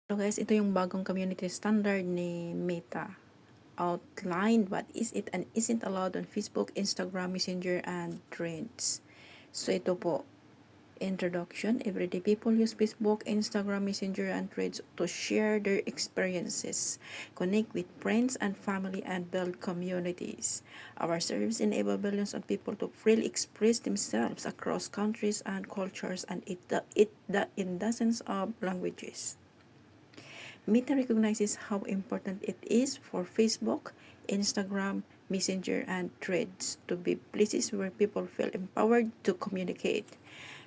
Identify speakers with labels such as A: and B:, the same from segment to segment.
A: So guys, ito yung bagong community standard ni Meta. Outlined what is it and isn't allowed on Facebook, Instagram, Messenger, and Threads. So ito po, introduction. Everyday people use Facebook, Instagram, Messenger, and Threads to share their experiences, connect with friends and family, and build communities. Our service enables billions of people to freely express themselves across countries and cultures, and in dozens of languages. Meta recognizes how important it is for Facebook, Instagram, Messenger, and Threads to be places where people feel empowered to communicate.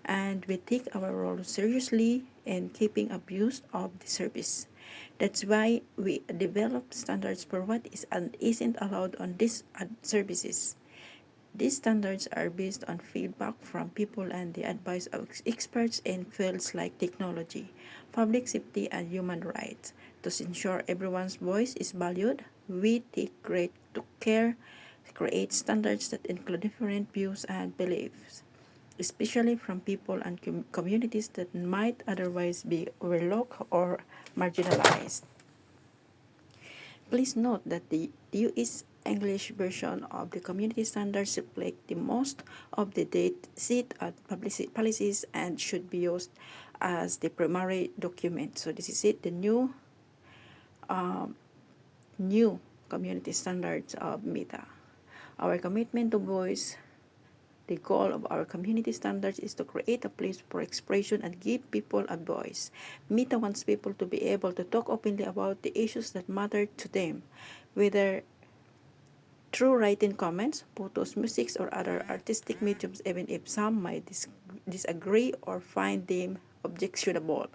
A: And we take our role seriously in keeping abuse of the service. That's why we develop standards for what is and isn't allowed on these services. These standards are based on feedback from people and the advice of experts in fields like technology, public safety, and human rights. To ensure everyone's voice is valued, we take great care to create standards that include different views and beliefs, especially from people and communities that might otherwise be overlooked or marginalized. Please note that the US English version of the community standards reflect the most of the date set and policies and should be used as the primary document. So this is it, the new community standards of Meta. Our commitment to voice. The goal of our community standards is to create a place for expression and give people a voice. Meta wants people to be able to talk openly about the issues that matter to them, whether through writing comments, photos, music, or other artistic mediums, even if some might disagree or find them objectionable.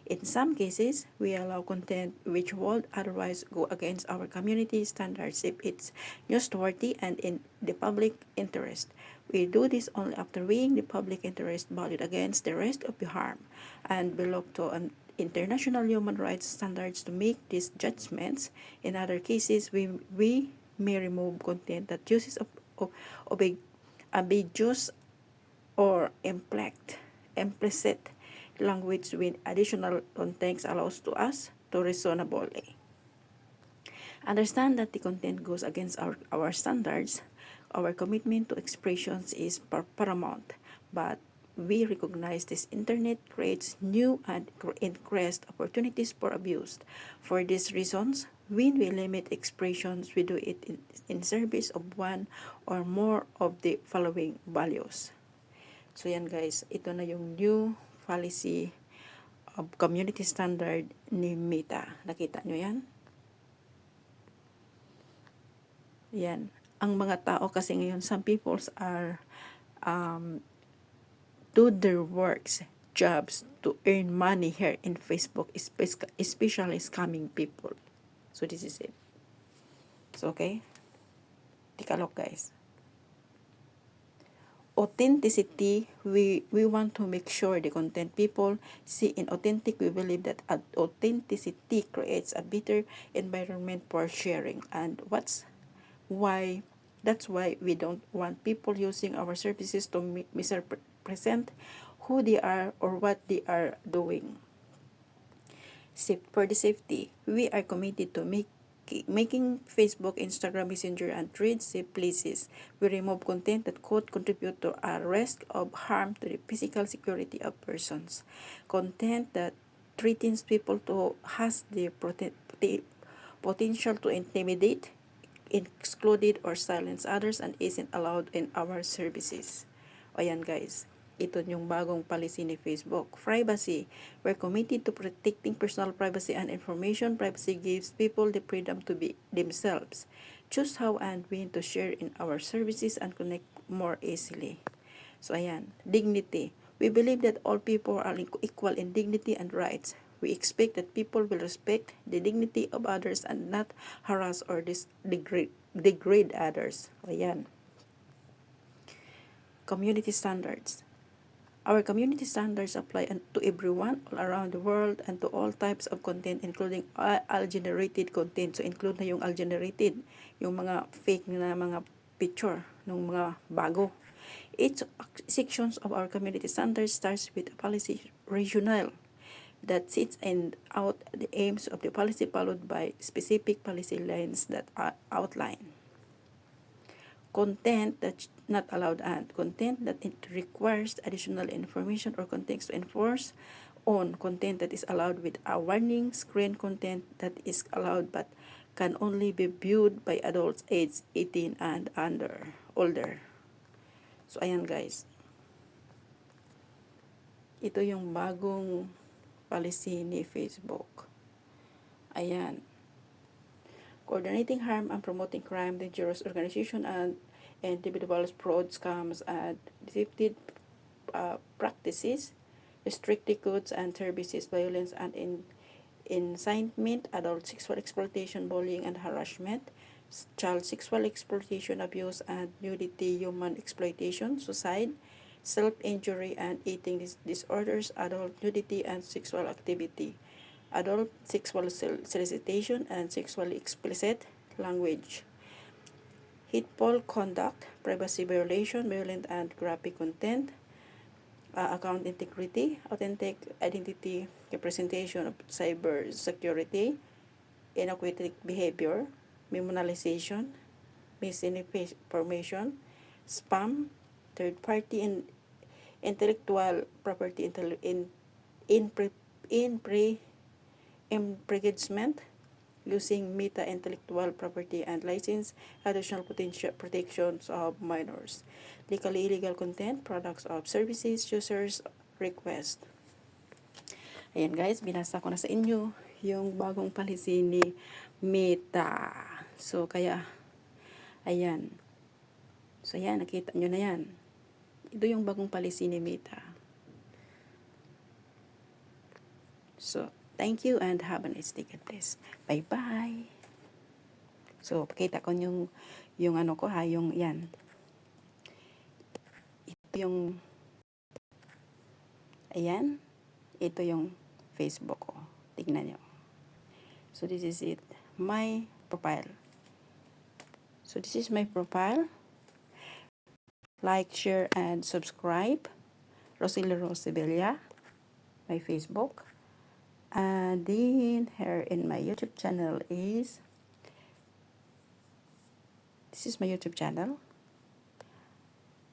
A: In some cases, we allow content which would otherwise go against our community standards if it's newsworthy and in the public interest. We do this only after weighing the public interest valued against the risk of the harm and belong to an international human rights standards to make these judgments. In other cases, we may remove content that uses of ambiguous or implicit language with additional context allows to us to reasonably understand that the content goes against our standards. Our commitment to expressions is paramount, but we recognize this internet creates new and increased opportunities for abuse. For these reasons, when we limit expressions, we do it in service of one or more of the following values. So yan guys, ito na yung new policy of community standard ni Meta. Nakita nyo yan? Yan. Ang mga tao kasi ngayon, some peoples are do their works, jobs to earn money here in Facebook, especially scamming people. So this is it. So okay? Take a look guys. Authenticity, we want to make sure the content people see in authentic. We believe that authenticity creates a better environment for sharing, and that's why we don't want people using our services to misrepresent who they are or what they are doing. For the safety, we are committed to making Facebook, Instagram, Messenger, and Threads safe places. We remove content that could contribute to a risk of harm to the physical security of persons. Content that threatens people to has the potential to intimidate, excluded, or silence others and isn't allowed in our services. O yan guys. Ito yung bagong policy ni Facebook. Privacy. We're committed to protecting personal privacy and information. Privacy gives people the freedom to be themselves. Choose how and when to share in our services and connect more easily. So ayan. Dignity. We believe that all people are equal in dignity and rights. We expect that people will respect the dignity of others and not harass or degrade others. Ayan. Community standards. Our community standards apply to everyone all around the world and to all types of content including al-generated content. So include na yung al-generated, yung mga fake na mga picture ng mga bago. Each sections of our community standards starts with a policy regional. that sets and out the aims of the policy followed by specific policy lines that are outlined. Content that's not allowed and content that it requires additional information or context to enforce on content that is allowed with a warning screen content that is allowed but can only be viewed by adults aged 18 and older. So ayan guys, ito yung bagong policy ni Facebook. Ayan. Coordinating harm and promoting crime, dangerous organization and individuals, fraud, scams, and deceptive practices, restricted goods and services, violence and incitement, adult sexual exploitation, bullying and harassment, child sexual exploitation, abuse and nudity, human exploitation, suicide, self-injury and eating disorders, adult nudity and sexual activity, adult sexual solicitation and sexually explicit language, hateful conduct, privacy violation, violent and graphic content, account integrity, authentic identity representation of cyber security, inadequate behavior, minimalization, misinformation, spam, third party and intellectual property infringement, using meta intellectual property and license, additional potential protections of minors, legally illegal content, products of services, users request. Ayan guys, binasa ko na sa inyo yung bagong policy ni Meta. So kaya, ayan. So ayan, nakita nyo na yan. Ito yung bagong policy ni Meta. So, thank you and have a nice day, God bless. Bye-bye. So, pakita ko yung ano ko ha, yung yan. Ito yung, ayan, ito yung Facebook ko. Tignan nyo. So, this is it. My profile. So, this is my profile. Like, share, and subscribe. Rosilio Rosevilla, my Facebook. And then here in my YouTube channel is, this is my YouTube channel.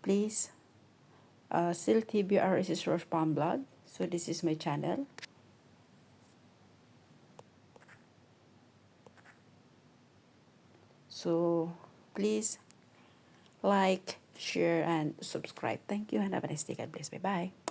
A: Please, CilTVR is Rose Palm Blog. So this is my channel. So please like, share, and subscribe. Thank you and have a nice day. God bless. Bye-bye.